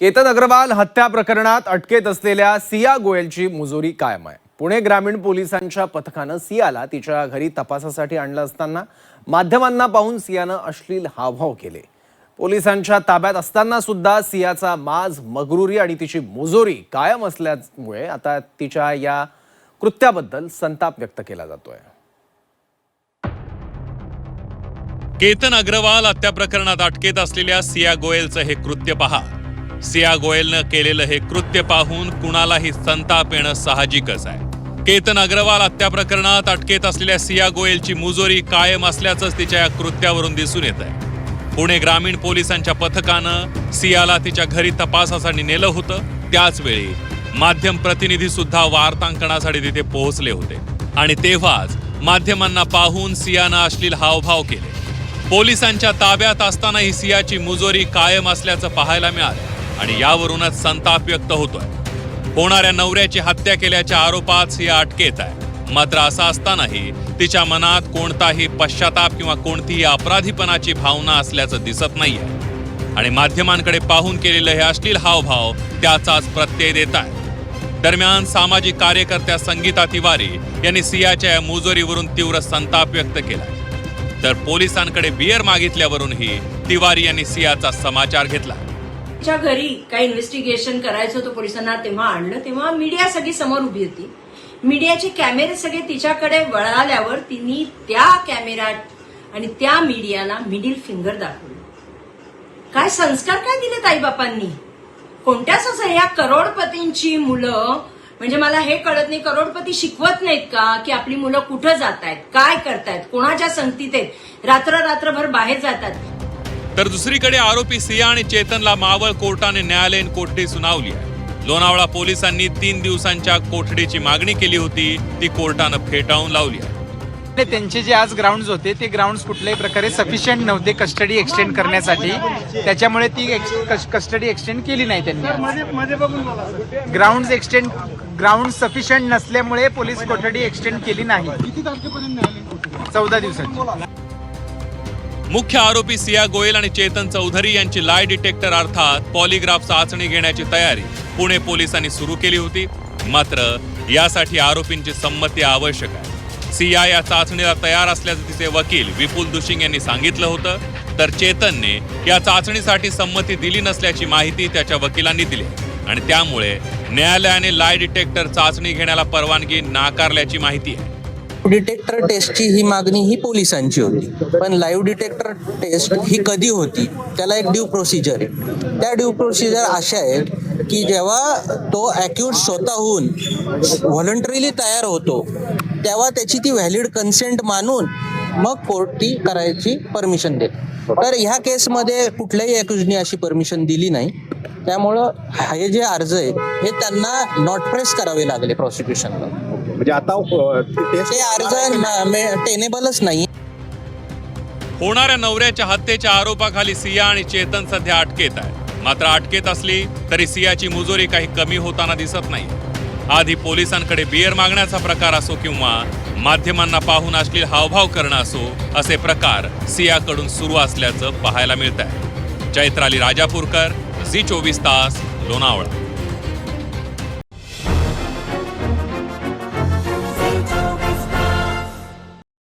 केतन अग्रवाल हत्या प्रकरणात अटकेत असलेल्या सिया गोयलची मुजोरी कायम आहे। पुणे ग्रामीण पोलिसांच्या पथकानं सियाला तिच्या घरी तपासासाठी आणलं असताना माध्यमांना पाहून सियानं अश्लील हावभाव केले। पोलिसांच्या ताब्यात असताना सुद्धा सियाचा माज, मगरुरी आणि तिची मुजोरी कायम असल्यामुळे आता तिच्या या कृत्याबद्दल संताप व्यक्त केला जातोय। केतन अग्रवाल हत्या प्रकरणात अटकेत असलेल्या सिया गोयलचं हे कृत्य पहा। सिया गोयलनं केलेलं हे कृत्य पाहून कुणालाही संताप येणं साहजिकच आहे। केतन अग्रवाल हत्या प्रकरणात अटकेत असलेल्या सिया गोयलची मुजोरी कायम असल्याचंच तिच्या या कृत्यावरून दिसून येत आहे। पुणे ग्रामीण पोलिसांच्या पथकानं सियाला तिच्या घरी तपासासाठी नेलं होतं। त्याच वेळी माध्यम प्रतिनिधी सुद्धा वार्तांकनासाठी तिथे पोहोचले होते आणि तेव्हाच माध्यमांना पाहून सियानं अश्लील हावभाव केले। पोलिसांच्या ताब्यात असतानाही सियाची मुजोरी कायम असल्याचं पाहायला मिळालं आणि यावरूनच संताप व्यक्त होतोय। होणाऱ्या नवऱ्याची हत्या केल्याच्या आरोपात सिया अटकेत आहे। मात्र असं असतानाही तिच्या मनात कोणताही पश्चाताप किंवा कोणतीही अपराधीपणाची भावना असल्याचं दिसत नाहीये आणि माध्यमांकडे पाहून केलेलं हे अश्लील हावभाव त्याचाच प्रत्यय देत आहे। दरम्यान सामाजिक कार्यकर्त्या संगीता तिवारी यांनी सियाच्या या मुजोरीवरून तीव्र संताप व्यक्त केला। तर पोलिसांकडे बियर मागितल्यावरूनही तिवारी यांनी सियाचा समाचार घेतला। तिच्या घरी काही इन्व्हेस्टिगेशन करायचं होतं पोलिसांना, तेव्हा आणलं तेव्हा मीडिया सगळी समोर उभी होती। मीडियाचे कॅमेरे सगळे तिच्याकडे वळाल्यावर तिने त्या कॅमेऱ्यात आणि त्या मीडियाला मिडिल फिंगर दाखवलं। काय संस्कार काय दिलेत आईबापांनी? कोणत्या ह्या करोडपतींची मुलं, म्हणजे मला हे कळत नाही, करोडपती शिकवत नाहीत का की आपली मुलं कुठं जात आहेत, काय करतायत, कोणाच्या संगतीत आहेत, रात्रभर बाहेर जातात। तर दुसरीकडे आरोपी सिया आणि चेतनला मावळ कोर्टाने न्यायालयीन कोठडी सुनावली आहे। लोणावळा पोलिसांनी 3 दिवसांच्या कोठडीची मागणी केली होती, ती कोर्टानं फेटाळून लावली आहे। त्यांचे जे आज ग्राउंड्स होते ते ग्राउंड्स कुठल्याही प्रकारे सफिशियंट नव्हते कस्टडी एक्सटेंड करण्यासाठी, त्याच्यामुळे ती कस्टडी एक्सटेंड केली नाही त्यांनी। ग्राउंड सफिशियंट नसल्यामुळे पोलीस कोठडी एक्सटेंड केली नाही। 14 दिवसांची। मुख्य आरोपी सिया गोयल आणि चेतन चौधरी यांची लाय डिटेक्टर अर्थात पॉलिग्राफ चाचणी घेण्याची तयारी पुणे पोलिसांनी सुरू केली होती। मात्र यासाठी आरोपींची संमती आवश्यक आहे। सिया या चाचणीला तयार असल्याचं तिचे वकील विपुल दुशिंग यांनी सांगितलं होतं, तर चेतनने या चाचणीसाठी संमती दिली नसल्याची माहिती त्याच्या वकिलांनी दिली आणि त्यामुळे न्यायालयाने लाय डिटेक्टर चाचणी घेण्याला परवानगी नाकारल्याची माहिती आहे। डिटेक्टर टेस्टची ही मागणी ही पोलिसांची होती, पण लाईव्ह डिटेक्टर टेस्ट ही कधी होती त्याला एक ड्यू प्रोसिजर आहे। त्या ड्यू प्रोसिजर अशा आहे की जेव्हा तो ॲक्युज स्वतःहून व्हॉलंटरीली तयार होतो तेव्हा त्याची ती व्हॅलिड कन्सेंट मानून मग कोर्ट ती करायची परमिशन देते। तर ह्या केसमध्ये कुठल्याही ॲक्युजनी अशी परमिशन दिली नाही, त्यामुळं हे जे अर्ज आहे हे त्यांना नॉट प्रेस करावे लागले प्रॉसिक्युशनला। म्हणजे आता ते अर्ज टेनेबलच नाही। होणाऱ्या नवऱ्याच्या हत्येच्या आरोपाखाली सिया आणि चेतन सध्या अटकेत आहे। मात्र अटकेत असली तरी सियाची मुजोरी काही कमी होताना दिसत नाही। आधी पोलिसांकडे बियर मागण्याचा प्रकार असो किंवा माध्यमांना पाहून अश्लील हावभाव करणं असो, असे प्रकार सियाकडून सुरू असल्याचं पाहायला मिळत आहे। चैत्राली राजापूरकर, झी 24 तास, लोणावळा।